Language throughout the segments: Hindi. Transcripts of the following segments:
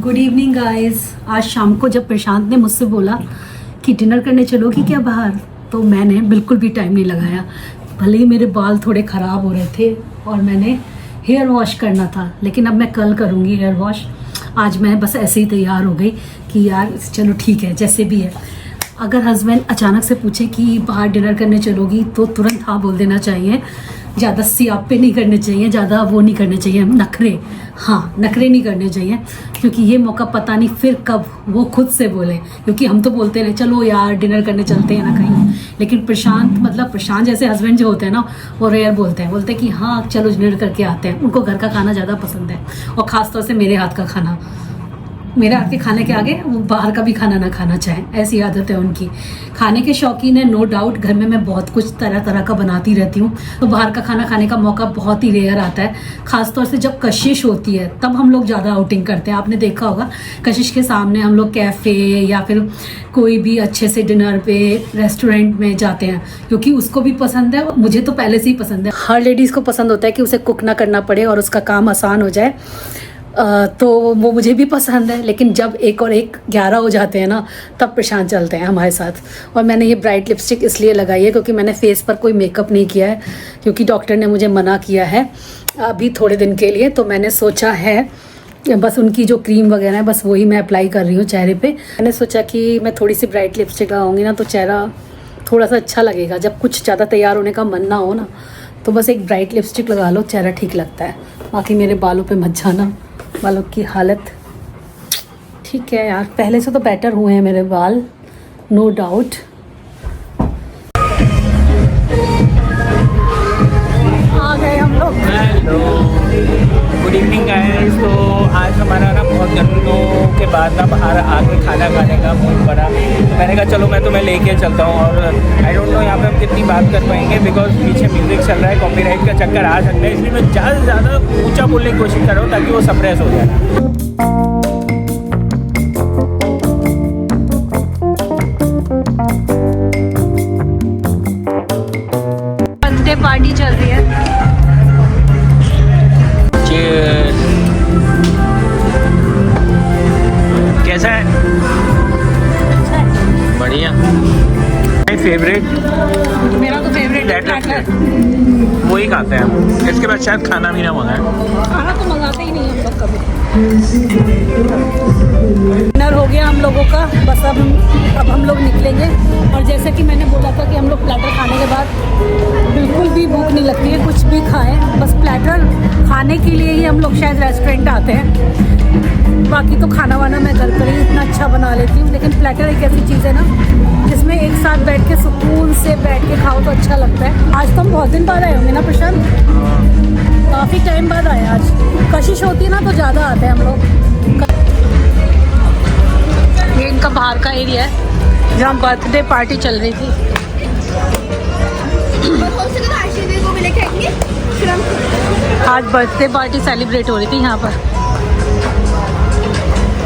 Good evening guys. आज शाम को जब प्रशांत ने मुझसे बोला कि डिनर करने चलोगी क्या बाहर, तो मैंने बिल्कुल भी टाइम नहीं लगाया। भले ही मेरे बाल थोड़े ख़राब हो रहे थे और मैंने हेयर वॉश करना था, लेकिन अब मैं कल करूँगी हेयर वॉश। आज मैं बस ऐसे ही तैयार हो गई कि यार चलो ठीक है जैसे भी है। अगर हस्बैंड अचानक से पूछे कि बाहर डिनर करने चलोगी तो तुरंत हाँ बोल देना चाहिए। ज़्यादा सियापे नहीं करने चाहिए, ज़्यादा वो नहीं करने चाहिए, नखरे, हाँ नखरे नहीं करने चाहिए, क्योंकि ये मौका पता नहीं फिर कब वो खुद से बोले। क्योंकि हम तो बोलते रहे चलो यार डिनर करने चलते हैं ना कहीं, लेकिन प्रशांत जैसे हस्बैंड जो होते हैं ना वो रेयर बोलते हैं कि हाँ चलो डिनर करके आते हैं। उनको घर का खाना ज़्यादा पसंद है, और ख़ासतौर से मेरे हाथ का खाना। मेरे हाथ के खाने के आगे वो बाहर का भी खाना ना खाना चाहें, ऐसी आदत है उनकी। खाने के शौकीन है नो डाउट। घर में मैं बहुत कुछ तरह तरह का बनाती रहती हूँ, तो बाहर का खाना खाने का मौका बहुत ही रेयर आता है। खासतौर से जब कशिश होती है तब हम लोग ज़्यादा आउटिंग करते हैं। आपने देखा होगा कशिश के सामने हम लोग कैफ़े या फिर कोई भी अच्छे से डिनर पे रेस्टोरेंट में जाते हैं, क्योंकि उसको भी पसंद है। मुझे तो पहले से ही पसंद है। हर लेडीज़ को पसंद होता है कि उसे कुक ना करना पड़े और उसका काम आसान हो जाए, तो वो मुझे भी पसंद है। लेकिन जब 1 और 1 11 हो जाते हैं ना, तब प्रशांत चलते हैं हमारे साथ। और मैंने ये ब्राइट लिपस्टिक इसलिए लगाई है क्योंकि मैंने फेस पर कोई मेकअप नहीं किया है, क्योंकि डॉक्टर ने मुझे मना किया है अभी थोड़े दिन के लिए। तो मैंने सोचा है बस उनकी जो क्रीम वगैरह है बस वही मैं अप्लाई कर रही हूँ चेहरे पे। मैंने सोचा कि मैं थोड़ी सी ब्राइट लिपस्टिक लगाऊंगी ना तो चेहरा थोड़ा सा अच्छा लगेगा। जब कुछ ज़्यादा तैयार होने का मन ना हो ना, तो बस एक ब्राइट लिपस्टिक लगा लो, चेहरा ठीक लगता है। बाकी मेरे बालों पे मत जाना, बालों की हालत ठीक है यार, पहले से तो बेटर हुए हैं मेरे बाल, नो डाउट। आ गए हम लोग। Hello, good evening guys. तो आज हमारा ना बहुत दिनों के बाद ना बाहर आके खाना खाने का मूड बना, तो मैंने कहा चलो मैं तुम्हें लेके चलता हूँ। और आई डोंट नो यहाँ पे हम कितनी बात कर पाएंगे, बिकॉज पीछे म्यूज़िक चल रहा है, कॉपीराइट का चक्कर आ सकता है, इसलिए मैं ज़्यादा से ज़्यादा ऊँचा बोलने की कोशिश कर रहा हूँ ताकि वो सप्रेस हो जाए। बर्थडे पार्टी चल रही है। कैसा है? बढ़िया। फेवरेट, मेरा तो फेवरेट है प्लैटर। वही खाते हैं हम। इसके बाद शायद खाना भी ना मंगाएं। खाना तो मंगाते ही नहीं हम लोग कभी। डिनर हो गया हम लोगों का, बस अब हम लोग निकलेंगे। और जैसे कि मैंने बोला था कि हम लोग प्लैटर खाने के बाद बिल्कुल भी भूख नहीं लगती है, कुछ भी खाएं, बस प्लैटर खाने के लिए ही हम लोग शायद रेस्टोरेंट आते हैं। बाकी तो खाना वाना मैं घर पर ही इतना अच्छा बना लेती हूँ, लेकिन प्लैटर एक ऐसी चीज़ है ना जिसमें एक साथ बैठ के सुकून से बैठ के खाओ तो अच्छा लगता है। आज तो हम बहुत दिन बाद आए होंगे ना प्रशांत, काफ़ी टाइम बाद आए। आज कशिश होती है ना तो ज़्यादा आते हैं हम लोग। ये इनका बाहर का एरिया है जहाँ बर्थडे पार्टी चल रही थी। आज बर्थडे पार्टी सेलिब्रेट हो रही थी यहाँ पर।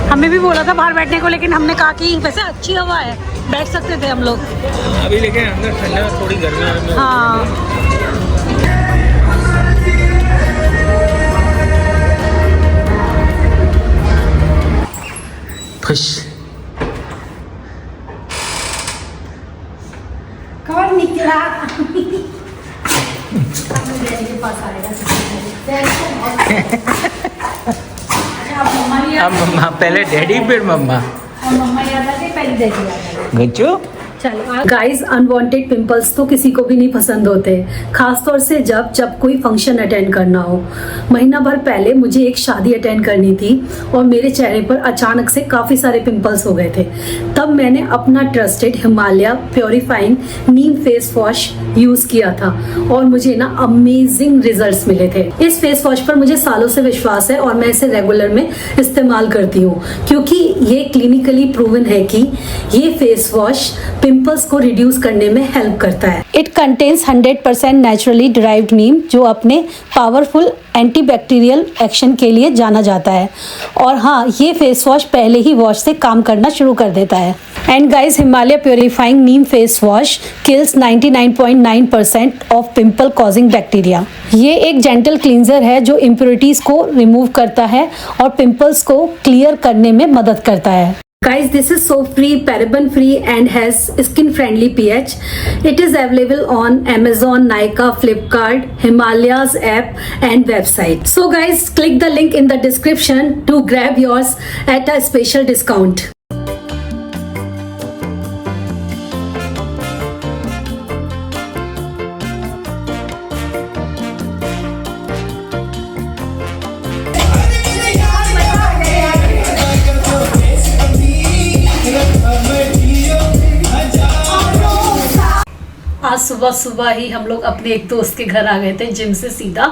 हमें भी बोला था बाहर बैठने को, लेकिन हमने कहा कि वैसे अच्छी हवा है, बैठ सकते थे हम लोग अभी, लेकिन अंदर ठंडा थोड़ी गर्मी है। हाँ खुश कौन निकला? अब मम्मा पहले डैडी फिर मम्मा। मम्मा याद आ गई, पहले डैडी याद आ गई। गच्चू गाइस, अनवांटेड पिंपल्स तो किसी को भी नहीं पसंद होते, खासतौर से जब कोई फंक्शन अटेंड करना हो। महीना भर पहले मुझे एक शादी अटेंड करनी थी और मेरे चेहरे पर अचानक से काफ़ी सारे पिंपल्स हो गए थे। तब मैंने अपना ट्रस्टेड हिमालय प्योरीफाइंग नीम फेस वॉश यूज़ किया था और मुझे ना अमेजिंग रिजल्ट्स मिले थे। इस फेस वॉश पर मुझे सालों से विश्वास है और मैं इसे रेगुलर में इस्तेमाल करती हूँ, क्योंकि ये क्लिनिकली प्रूवन है कि ये फेस वॉश पिंपल्स को रिड्यूस करने में हेल्प करता है। इट कंटेन्स 100% नेचुरली डिराइव्ड नीम, जो अपने पावरफुल एंटीबैक्टीरियल एक्शन के लिए जाना जाता है। और हाँ, ये फेस वॉश पहले ही वॉश से काम करना शुरू कर देता है। And guys, Himalaya purifying Neem face wash kills 99.9% of pimple causing bacteria. ये एक जेंटल क्लींजर है जो इम्प्योरिटीज को रिमूव करता है और पिंपल्स को क्लियर करने में मदद करता है। Guys, this is soap free, paraben free and has skin friendly pH. It is available on Amazon, Nykaa, Flipkart, Himalayas app and website. So guys, click the link in the description to grab yours at a special discount. आज सुबह सुबह ही हम लोग अपने एक दोस्त के घर आ गए थे जिम से सीधा,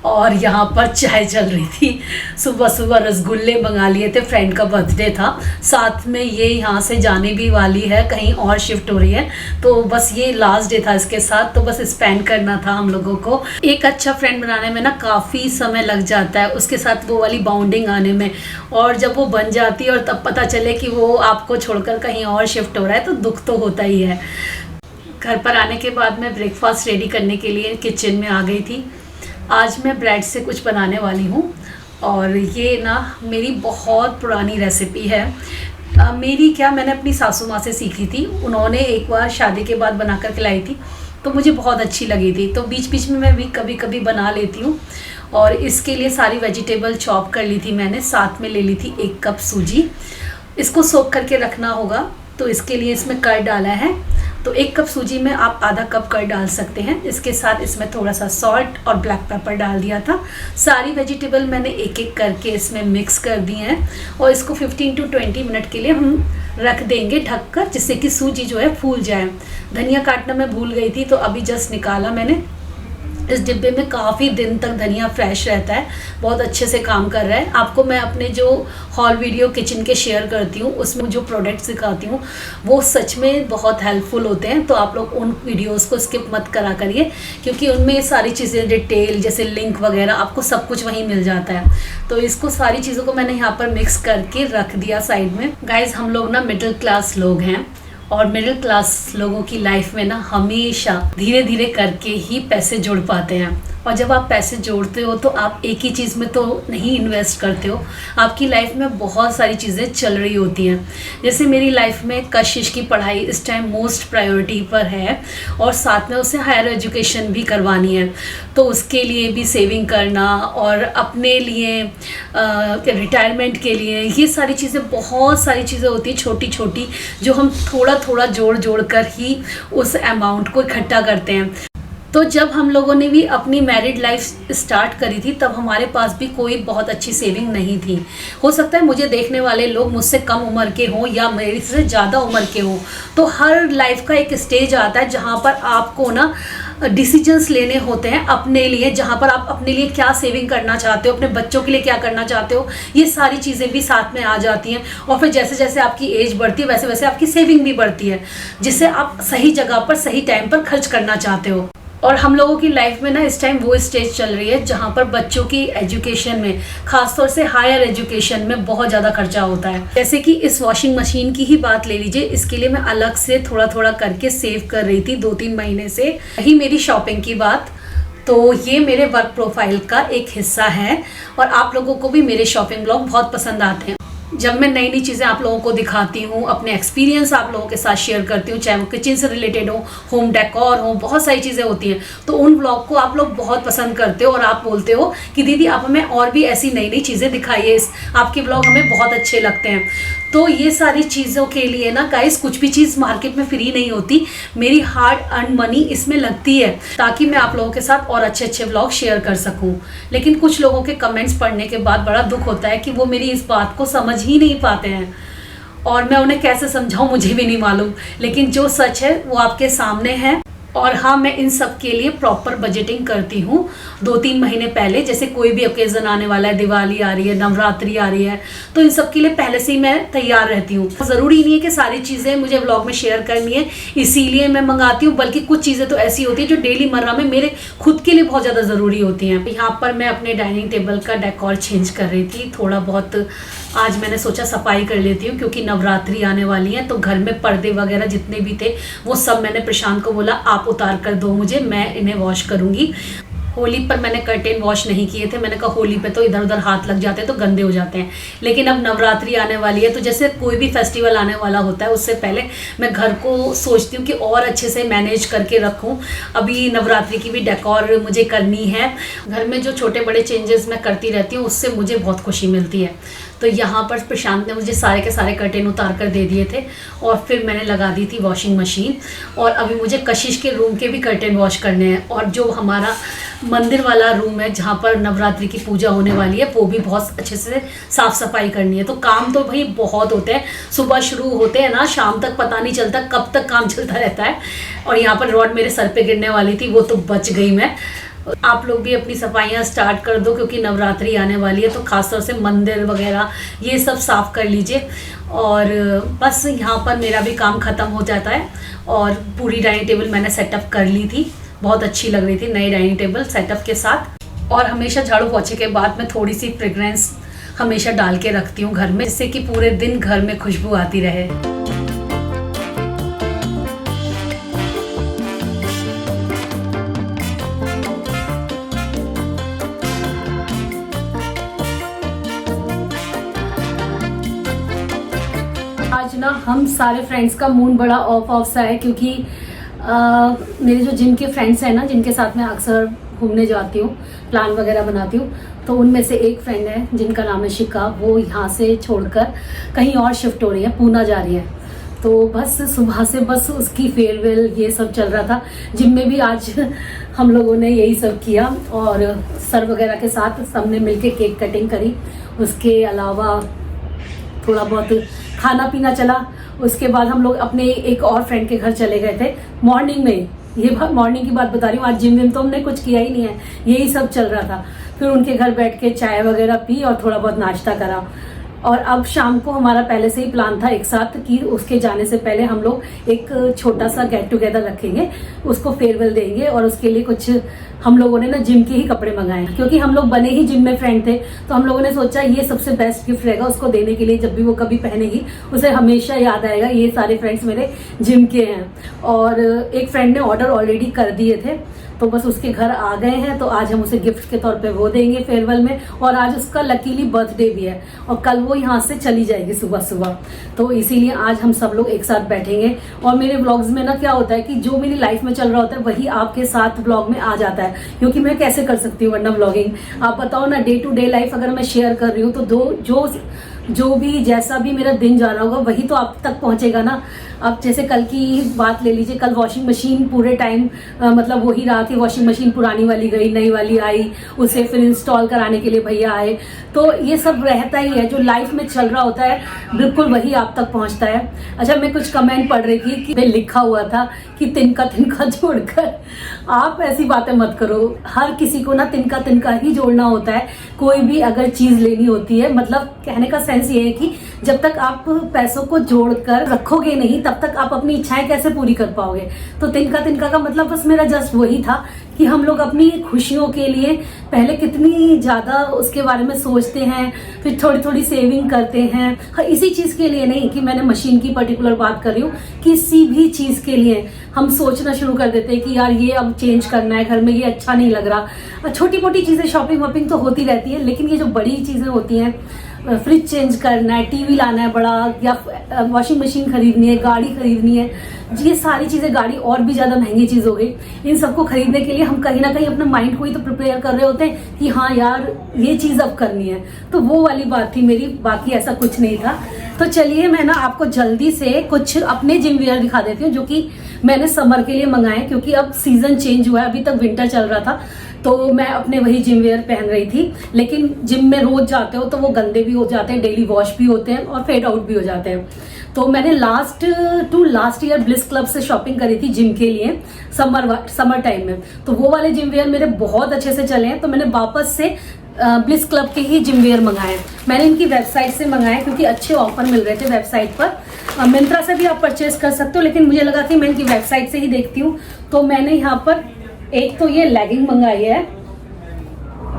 और यहाँ पर चाय चल रही थी। सुबह सुबह रसगुल्ले मंगा लिए थे, फ्रेंड का बर्थडे था, साथ में ये यहाँ से जाने भी वाली है, कहीं और शिफ्ट हो रही है, तो बस ये लास्ट डे था इसके साथ, तो बस स्पेंड करना था हम लोगों को। एक अच्छा फ्रेंड बनाने में ना काफ़ी समय लग जाता है, उसके साथ वो वाली बाउंडिंग आने में, और जब वो बन जाती है और तब पता चले कि वो आपको छोड़कर कहीं और शिफ्ट हो रहा है तो दुख तो होता ही है। घर पर आने के बाद मैं ब्रेकफास्ट रेडी करने के लिए किचन में आ गई थी। आज मैं ब्रेड से कुछ बनाने वाली हूँ, और ये ना मेरी बहुत पुरानी रेसिपी है। मैंने अपनी सासू माँ से सीखी थी, उन्होंने एक बार शादी के बाद बना कर खिलाई थी, तो मुझे बहुत अच्छी लगी थी, तो बीच बीच में मैं भी कभी कभी बना लेती हूँ। और इसके लिए सारी वेजिटेबल चॉप कर ली थी मैंने, साथ में ले ली थी 1 कप सूजी। इसको सोक करके रखना होगा, तो इसके लिए इसमें कर्ड डाला है, तो 1 कप सूजी में आप आधा कप कर्ड डाल सकते हैं। इसके साथ इसमें थोड़ा सा सॉल्ट और ब्लैक पेपर डाल दिया था। सारी वेजिटेबल मैंने एक एक करके इसमें मिक्स कर दी हैं, और इसको 15 to 20 मिनट के लिए हम रख देंगे ढककर, जिससे कि सूजी जो है फूल जाए। धनिया काटना मैं भूल गई थी, तो अभी जस्ट निकाला मैंने। इस डिब्बे में काफ़ी दिन तक धनिया फ्रेश रहता है, बहुत अच्छे से काम कर रहा है। आपको मैं अपने जो हॉल वीडियो किचन के शेयर करती हूँ, उसमें जो प्रोडक्ट्स दिखाती हूँ वो सच में बहुत हेल्पफुल होते हैं, तो आप लोग उन वीडियोस को स्किप मत करा करिए, क्योंकि उनमें सारी चीज़ें डिटेल जैसे लिंक वगैरह आपको सब कुछ वहीं मिल जाता है। तो इसको सारी चीज़ों को मैंने यहाँ पर मिक्स करके रख दिया साइड में। गाइज, हम लोग ना मिडिल क्लास लोग हैं, और मिडिल क्लास लोगों की लाइफ में ना हमेशा धीरे धीरे करके ही पैसे जोड़ पाते हैं। और जब आप पैसे जोड़ते हो तो आप एक ही चीज़ में तो नहीं इन्वेस्ट करते हो, आपकी लाइफ में बहुत सारी चीज़ें चल रही होती हैं। जैसे मेरी लाइफ में कशिश की पढ़ाई इस टाइम मोस्ट प्रायोरिटी पर है, और साथ में उसे हायर एजुकेशन भी करवानी है, तो उसके लिए भी सेविंग करना, और अपने लिए रिटायरमेंट के लिए, ये सारी चीज़ें, बहुत सारी चीज़ें होती हैं छोटी छोटी, जो हम थोड़ा थोड़ा जोड़ कर ही उस अमाउंट को इकट्ठा करते हैं। तो जब हम लोगों ने भी अपनी मैरिड लाइफ स्टार्ट करी थी, तब हमारे पास भी कोई बहुत अच्छी सेविंग नहीं थी। हो सकता है मुझे देखने वाले लोग मुझसे कम उम्र के हों या मेरे से ज़्यादा उम्र के हों, तो हर लाइफ का एक स्टेज आता है जहाँ पर आपको ना डिसीजंस लेने होते हैं अपने लिए, जहाँ पर आप अपने लिए क्या सेविंग करना चाहते हो, अपने बच्चों के लिए क्या करना चाहते हो, ये सारी चीज़ें भी साथ में आ जाती हैं। और फिर जैसे जैसे आपकी एज बढ़ती है वैसे वैसे आपकी सेविंग भी बढ़ती है, जिससे आप सही जगह पर सही टाइम पर खर्च करना चाहते हो। और हम लोगों की लाइफ में ना इस टाइम वो स्टेज चल रही है जहाँ पर बच्चों की एजुकेशन में, खासतौर से हायर एजुकेशन में बहुत ज़्यादा खर्चा होता है। जैसे कि इस वॉशिंग मशीन की ही बात ले लीजिए, इसके लिए मैं अलग से थोड़ा थोड़ा करके सेव कर रही थी 2-3 महीने से। यही मेरी शॉपिंग की बात, तो ये मेरे वर्क प्रोफाइल का एक हिस्सा है, और आप लोगों को भी मेरे शॉपिंग ब्लॉग बहुत पसंद आते हैं। जब मैं नई नई चीज़ें आप लोगों को दिखाती हूँ, अपने एक्सपीरियंस आप लोगों के साथ शेयर करती हूँ, चाहे वो किचन से रिलेटेड हो, होम डेकोर हो, बहुत सारी चीज़ें होती हैं, तो उन ब्लॉग को आप लोग बहुत पसंद करते हो, और आप बोलते हो कि दीदी आप हमें और भी ऐसी नई नई चीज़ें दिखाइए, आपके ब्लॉग हमें बहुत अच्छे लगते हैं। तो ये सारी चीज़ों के लिए ना गाइस, कुछ भी चीज़ मार्केट में फ्री नहीं होती, मेरी हार्ड अर्न मनी इसमें लगती है, ताकि मैं आप लोगों के साथ और अच्छे अच्छे व्लॉग शेयर कर सकूं। लेकिन कुछ लोगों के कमेंट्स पढ़ने के बाद बड़ा दुख होता है कि वो मेरी इस बात को समझ ही नहीं पाते हैं, और मैं उन्हें कैसे समझाऊं मुझे भी नहीं मालूम, लेकिन जो सच है वो आपके सामने है। और हाँ, मैं इन सब के लिए प्रॉपर बजटिंग करती हूँ 2-3 महीने पहले। जैसे कोई भी ओकेजन आने वाला है, दिवाली आ रही है, नवरात्रि आ रही है, तो इन सब के लिए पहले से ही मैं तैयार रहती हूँ। ज़रूरी नहीं है कि सारी चीज़ें मुझे व्लॉग में शेयर करनी है इसीलिए मैं मंगाती हूँ, बल्कि कुछ चीज़ें तो ऐसी होती हैं जो डेली मर्रा में मेरे खुद के लिए बहुत ज़्यादा ज़रूरी होती हैं। यहाँ पर मैं अपने डाइनिंग टेबल का डेकोर चेंज कर रही थी थोड़ा बहुत। आज मैंने सोचा सफाई कर लेती हूँ क्योंकि नवरात्रि आने वाली है, तो घर में पर्दे वगैरह जितने भी थे वो सब मैंने प्रशांत को बोला आप उतार कर दो मुझे, मैं इन्हें वॉश करूँगी। होली पर मैंने कर्टेन वॉश नहीं किए थे, मैंने कहा होली पे तो इधर उधर हाथ लग जाते हैं तो गंदे हो जाते हैं। लेकिन अब नवरात्रि आने वाली है, तो जैसे कोई भी फेस्टिवल आने वाला होता है उससे पहले मैं घर को सोचती हूँ कि और अच्छे से मैनेज करके रखूँ। अभी नवरात्रि की भी डेकोर मुझे करनी है। घर में जो छोटे बड़े चेंजेस मैं करती रहती हूँ उससे मुझे बहुत खुशी मिलती है। तो यहाँ पर प्रशांत ने मुझे सारे के सारे कर्टेन उतार कर दे दिए थे और फिर मैंने लगा दी थी वॉशिंग मशीन। और अभी मुझे कशिश के रूम के भी कर्टेन वॉश करने हैं, और जो हमारा मंदिर वाला रूम है जहाँ पर नवरात्रि की पूजा होने वाली है वो भी बहुत अच्छे से साफ़ सफाई करनी है। तो काम तो भाई बहुत होते हैं, सुबह शुरू होते हैं ना, शाम तक पता नहीं चलता कब तक काम चलता रहता है। और यहाँ पर रॉड मेरे सर पे गिरने वाली थी, वो तो बच गई मैं। आप लोग भी अपनी सफाइयाँ स्टार्ट कर दो क्योंकि नवरात्रि आने वाली है, तो खासतौर से मंदिर वगैरह ये सब साफ़ कर लीजिए। और बस यहाँ पर मेरा भी काम ख़त्म हो जाता है। और पूरी डाइनिंग टेबल मैंने सेटअप कर ली थी, बहुत अच्छी लग रही थी नई डाइनिंग टेबल सेटअप के साथ। और हमेशा झाड़ू पोछे के बाद मैं थोड़ी सी फ्रेग्रेंस हमेशा डाल के रखती हूँ घर में, जिससे कि पूरे दिन घर में खुशबू आती रहे। आज ना हम सारे फ्रेंड्स का मूड बड़ा ऑफ सा है क्योंकि मेरे जो जिम के फ्रेंड्स हैं ना, जिनके साथ मैं अक्सर घूमने जाती हूँ, प्लान वगैरह बनाती हूँ, तो उनमें से एक फ्रेंड है जिनका नाम है शिका, वो यहाँ से छोड़कर कहीं और शिफ्ट हो रही है, पूना जा रही है। तो बस सुबह से बस उसकी फेयरवेल ये सब चल रहा था। जिम में भी आज हम लोगों ने यही सब किया और सर वगैरह के साथ सबने मिलके केक कटिंग करी। उसके अलावा थोड़ा बहुत खाना पीना चला। उसके बाद हम लोग अपने एक और फ्रेंड के घर चले गए थे मॉर्निंग में। ये मॉर्निंग की बात बता रही हूँ, आज जिम विम तो हमने कुछ किया ही नहीं है, यही सब चल रहा था। फिर उनके घर बैठ के चाय वगैरह पी और थोड़ा बहुत नाश्ता करा। और अब शाम को हमारा पहले से ही प्लान था एक साथ कि उसके जाने से पहले हम लोग एक छोटा सा गेट टुगेदर रखेंगे, उसको फेयरवेल देंगे। और उसके लिए कुछ हम लोगों ने ना जिम के ही कपड़े मंगाए, क्योंकि हम लोग बने ही जिम में फ्रेंड थे, तो हम लोगों ने सोचा ये सबसे बेस्ट गिफ्ट रहेगा उसको देने के लिए। जब भी वो कभी पहनेगी उसे हमेशा याद आएगा ये सारे फ्रेंड्स मेरे जिम के हैं। और एक फ्रेंड ने ऑर्डर ऑलरेडी कर दिए थे, तो बस उसके घर आ गए हैं, तो आज हम उसे गिफ्ट के तौर पे वो देंगे फेयरवेल में। और आज उसका लकीली बर्थडे भी है और कल वो यहाँ से चली जाएगी सुबह सुबह, तो इसीलिए आज हम सब लोग एक साथ बैठेंगे। और मेरे व्लॉग्स में ना क्या होता है कि जो मेरी लाइफ में चल रहा होता है वही आपके साथ व्लॉग में आ जाता है, क्योंकि मैं कैसे कर सकती हूँ वरना व्लॉगिंग। आप बताओ ना, डे टू डे लाइफ अगर मैं शेयर कर रही हूँ तो जो भी जैसा भी मेरा दिन जा रहा होगा वही तो आप तक पहुंचेगा ना। अब जैसे कल की बात ले लीजिए, कल वॉशिंग मशीन पूरे टाइम मतलब वही रहा कि वॉशिंग मशीन पुरानी वाली गई, नई वाली आई, उसे फिर इंस्टॉल कराने के लिए भैया आए। तो ये सब रहता ही है, जो लाइफ में चल रहा होता है बिल्कुल वही आप तक पहुंचता है। अच्छा, मैं कुछ कमेंट पढ़ रही थी कि लिखा हुआ था कि तिनका तिनका जोड़कर। आप ऐसी बातें मत करो, हर किसी को ना तिनका तिनका ही जोड़ना होता है। कोई भी अगर चीज लेनी होती है, मतलब कहने का सेंस ये है कि जब तक आप पैसों को जोड़कर रखोगे नहीं तब तक आप अपनी इच्छाएं कैसे पूरी कर पाओगे। तो तिनका तिनका का मतलब बस मेरा जस्ट वही था कि हम लोग अपनी खुशियों के लिए पहले कितनी ज़्यादा उसके बारे में सोचते हैं, फिर थोड़ी थोड़ी सेविंग करते हैं। हाँ, इसी चीज़ के लिए नहीं कि मैंने मशीन की पर्टिकुलर बात कर रही हूँ, किसी भी चीज़ के लिए हम सोचना शुरू कर देते हैं कि यार ये अब चेंज करना है, घर में ये अच्छा नहीं लग रहा। छोटी मोटी चीज़ें शॉपिंग वॉपिंग तो होती रहती है, लेकिन ये जो बड़ी चीज़ें होती हैं, फ्रिज चेंज करना है, टीवी लाना है बड़ा, या वॉशिंग मशीन खरीदनी है, गाड़ी खरीदनी है, ये सारी चीज़ें, गाड़ी और भी ज़्यादा महंगी चीज़ हो गई। इन सबको खरीदने के लिए हम कहीं ना कहीं अपने माइंड को ही तो प्रिपेयर कर रहे होते हैं कि हाँ यार ये चीज़ अब करनी है। तो वो वाली बात थी मेरी, बाकी ऐसा कुछ नहीं था। तो चलिए मैं ना आपको जल्दी से कुछ अपने जिम वेयर दिखा देती हूँ जो कि मैंने समर के लिए मंगाए, क्योंकि अब सीजन चेंज हुआ है, अभी तक विंटर चल रहा था तो मैं अपने वही जिम वेयर पहन रही थी। लेकिन जिम में रोज जाते हो तो वो गंदे भी हो जाते हैं, डेली वॉश भी होते हैं और फेड आउट भी हो जाते हैं। तो मैंने लास्ट ईयर ब्लिस क्लब से शॉपिंग करी थी जिम के लिए समर टाइम में। तो वो वाले जिम वेयर मेरे बहुत अच्छे से चले हैं, तो मैंने वापस से ब्लिस क्लब के ही जिम वेयर मंगाए। मैंने इनकी वेबसाइट से मंगाए क्योंकि अच्छे ऑफर मिल रहे थे वेबसाइट पर। मिंत्रा से भी आप परचेज कर सकते हो, लेकिन मुझे लगा कि मैं इनकी वेबसाइट से ही देखती हूँ। तो मैंने यहाँ पर एक तो ये लेगिंग मंगाई है,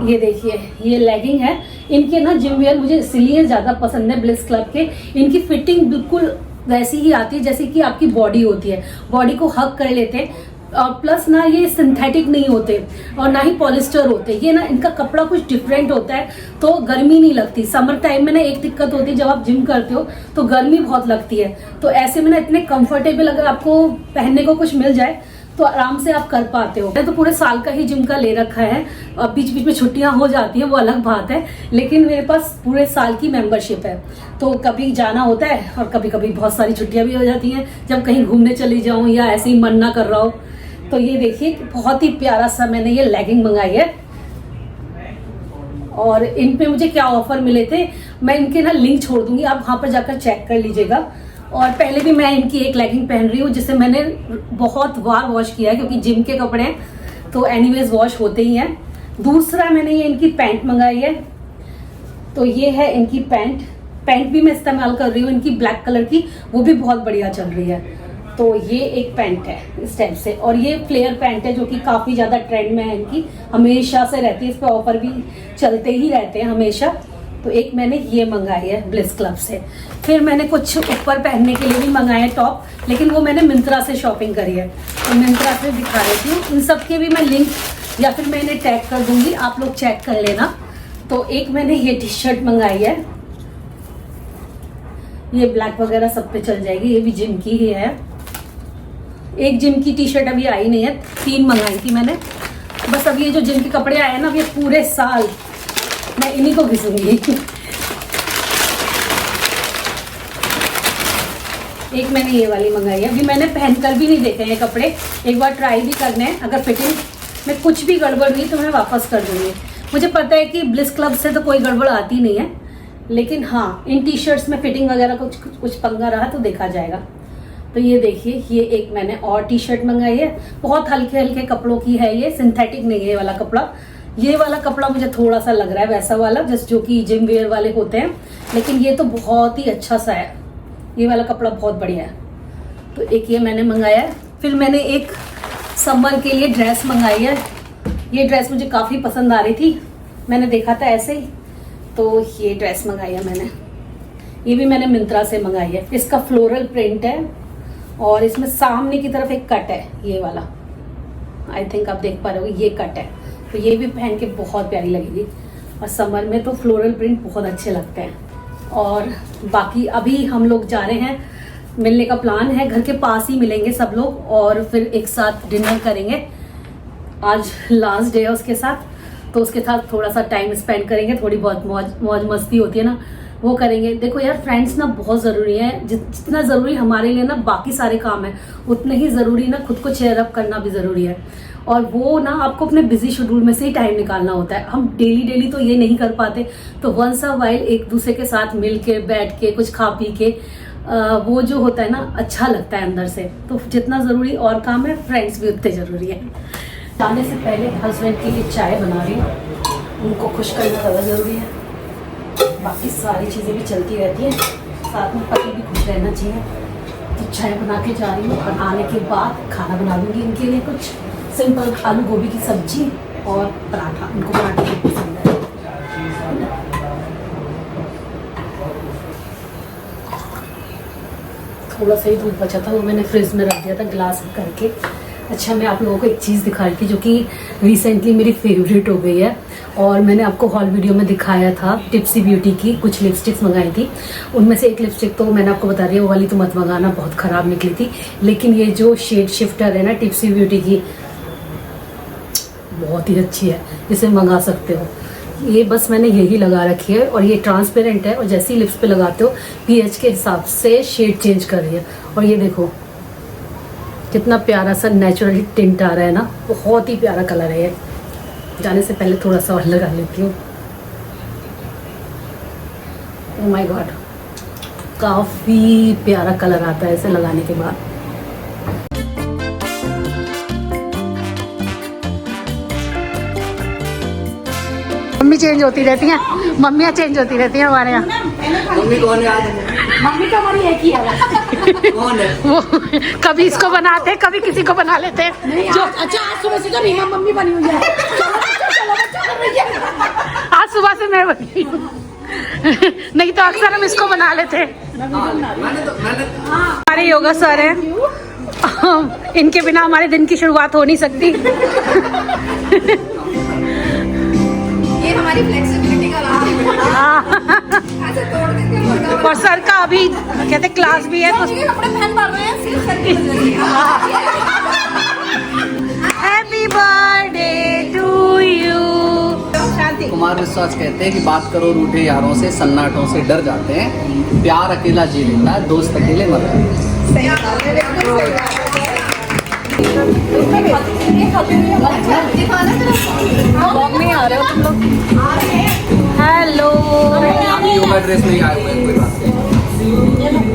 ये देखिए ये लेगिंग है। इनके ना जिम वेयर मुझे इसलिए ज़्यादा पसंद है ब्लिस क्लब के, इनकी फिटिंग बिल्कुल वैसी ही आती है जैसे कि आपकी बॉडी होती है, बॉडी को हग कर लेते हैं। और प्लस ना ये सिंथेटिक नहीं होते और ना ही पॉलिस्टर होते, ये ना इनका कपड़ा कुछ डिफरेंट होता है, तो गर्मी नहीं लगती। समर टाइम में ना एक दिक्कत होती है, जब आप जिम करते हो तो गर्मी बहुत लगती है, तो ऐसे में ना इतने कंफर्टेबल अगर आपको पहनने को कुछ मिल जाए तो आराम से आप कर पाते हो। मैं तो पूरे साल का ही जिम का ले रखा है, अब बीच बीच में छुट्टियां हो जाती हैं वो अलग बात है, लेकिन मेरे पास पूरे साल की मेंबरशिप है। तो कभी जाना होता है और कभी कभी बहुत सारी छुट्टियां भी हो जाती हैं, जब कहीं घूमने चली जाऊं या ऐसे ही मन ना कर रहा हो। तो ये देखिए बहुत ही प्यारा सा मैंने ये लेगिंग मंगाई है, और इन पे मुझे क्या ऑफर मिले थे मैं इनके ना लिंक छोड़ दूंगी, आप वहां पर जाकर चेक कर लीजिएगा। और पहले भी मैं इनकी एक लेगिंग पहन रही हूँ जिसे मैंने बहुत बार वॉश किया है, क्योंकि जिम के कपड़े हैं तो एनीवेज वॉश होते ही हैं। दूसरा मैंने ये इनकी पैंट मंगाई है, तो ये है इनकी पैंट भी मैं इस्तेमाल कर रही हूँ इनकी ब्लैक कलर की, वो भी बहुत बढ़िया चल रही है। तो ये एक पैंट है इस टाइप से, और ये फ्लेयर पैंट है जो कि काफ़ी ज़्यादा ट्रेंड में है, इनकी हमेशा से रहती है, इस पर ऑफर भी चलते ही रहते हैं हमेशा। तो एक मैंने ये मंगाई है ब्लिस क्लब से। फिर मैंने कुछ ऊपर पहनने के लिए भी मंगाए हैं टॉप, लेकिन वो मैंने मिंत्रा से शॉपिंग करी है, तो मिंत्रा से दिखा रही थी। इन सब के भी मैं लिंक या फिर मैं इन्हें टैग कर दूंगी, आप लोग चेक कर लेना। तो एक मैंने ये टी शर्ट मंगाई है, ये ब्लैक वगैरह सब पे चल जाएगी, ये भी जिम की ही है। एक जिम की टी शर्ट अभी आई नहीं है, 3 मंगाई थी मैंने। बस अब ये जो जिम के कपड़े आए हैं ना, ये पूरे साल मैं इन्हीं को घिसूंगी। एक मैंने ये वाली मंगाई है, अभी मैंने पहनकर भी नहीं देखे हैं कपड़े, एक बार ट्राई भी करने हैं। अगर फिटिंग में कुछ भी गड़बड़ हुई तो मैं वापस कर दूंगी। मुझे पता है कि ब्लिस क्लब से तो कोई गड़बड़ आती नहीं है, लेकिन हाँ इन टी शर्ट्स में फिटिंग वगैरह कुछ पंगा रहा तो देखा जाएगा। तो ये देखिए ये एक मैंने और टी शर्ट मंगाई है, बहुत हल्के हल्के कपड़ों की है, ये सिंथेटिक नहीं है ये वाला कपड़ा। ये वाला कपड़ा मुझे थोड़ा सा लग रहा है वैसा वाला जो कि जिम वेयर वाले होते हैं, लेकिन ये तो बहुत ही अच्छा सा है, ये वाला कपड़ा बहुत बढ़िया है। तो एक ये मैंने मंगाया है। फिर मैंने एक समर के लिए ड्रेस मंगाई है, ये ड्रेस मुझे काफ़ी पसंद आ रही थी, मैंने देखा था ऐसे ही, तो ये ड्रेस मंगाई है मैंने। ये भी मैंने मिंत्रा से मंगाई है, इसका फ्लोरल प्रिंट है और इसमें सामने की तरफ एक कट है, ये वाला आई थिंक आप देख पा रहे हो, ये कट है। तो ये भी पहन के बहुत प्यारी लगेगी, और समर में तो फ्लोरल प्रिंट बहुत अच्छे लगते हैं। और बाकी अभी हम लोग जा रहे हैं, मिलने का प्लान है, घर के पास ही मिलेंगे सब लोग और फिर एक साथ डिनर करेंगे। आज लास्ट डे है उसके साथ, तो उसके साथ थोड़ा सा टाइम स्पेंड करेंगे, थोड़ी बहुत मौज मस्ती होती है ना वो करेंगे। देखो यार फ्रेंड्स ना बहुत ज़रूरी है, जितना ज़रूरी हमारे लिए ना बाकी सारे काम है, उतने ही ज़रूरी ना खुद को चेयर अप करना भी ज़रूरी है। और वो ना आपको अपने बिजी शेड्यूल में से ही टाइम निकालना होता है, हम डेली तो ये नहीं कर पाते। तो वंस अ वाइल एक दूसरे के साथ मिल के बैठ के कुछ खा पी के वो जो होता है ना अच्छा लगता है अंदर से। तो जितना ज़रूरी और काम है, फ्रेंड्स भी उतने ज़रूरी है। जाने से पहले हस्बैंड के लिए चाय बना रही हूँ, उनको खुश करना ज़्यादा ज़रूरी है, बाकी सारी चीज़ें भी चलती रहती हैं, साथ में पति भी खुश रहना चाहिए। तो चाय बना के जा रही हूँ, और आने के बाद खाना बना दूँगी इनके लिए, कुछ सिंपल आलू गोभी की सब्जी और पराठा, उनको पराठा बहुत पसंद है। थोड़ा सा ही दूध बचा था, वो मैंने फ्रिज में रख दिया था ग्लास करके। अच्छा मैं आप लोगों को एक चीज़ दिखाई थी जो कि रिसेंटली मेरी फेवरेट हो गई है, और मैंने आपको हॉल वीडियो में दिखाया था, टिप्सी ब्यूटी की कुछ लिपस्टिक्स मंगाई थी। उनमें से एक लिपस्टिक तो मैंने आपको बता दिया, वो वाली तो मत मंगाना, बहुत ख़राब निकली थी। लेकिन ये जो शेड शिफ्टर है ना टिप्सी ब्यूटी की, बहुत ही अच्छी है, इसे मंगा सकते हो। ये बस मैंने यही लगा रखी है, और ये ट्रांसपेरेंट है, और जैसे ही लिप्स पे लगाते हो पीएच के हिसाब से शेड चेंज कर रही है। और ये देखो कितना प्यारा सा नेचुरल टिंट आ रहा है ना, बहुत ही प्यारा कलर है ये। जाने से पहले थोड़ा सा और लगा लेती हूँ। ओह माय गॉड, काफ़ी प्यारा कलर आता है ऐसे लगाने के बाद। मम्मी चेंज होती रहती हैं, मम्मियाँ चेंज होती रहती हैं हमारे यहाँ। मम्मी कौन है? मम्मी तो हमारी एक ही है कौन है? वो कभी इसको बनाते हैं, कभी किसी को बना लेते हैं। जो अच्छा आज सुबह से तो रीमा मम्मी बनी हुई है। चलो बच्चा कर रही है। आज सुबह से मैं बनी हूँ। नहीं तो अक्सर हम इसको बना लेते हैं। मैंने हमारे योगा सर हैं, इनके बिना हमारे दिन की शुरुआत हो नहीं सकती। ये हमारी फ्लेक्सिबिलिटी का राज है। ऐसे तोड़ देते हैं वर्कआउट। और सर का अभी कहते क्लास भी है तो ये कपड़े पहन पा रहे हैं सिर्फ सर की वजह से। Happy birthday to you. Kumar Vishwas कहते हैं कि बात करो रूठे यारों से, सन्नाटों से डर जाते हैं, प्यार अकेला जी लेता है, दोस्त अकेले मर जाते हैं। मम्मी आ रहे हो तुम लोग? हेलो। अभी योगा ड्रेस में ही आए हुए हैं, कोई बात नहीं।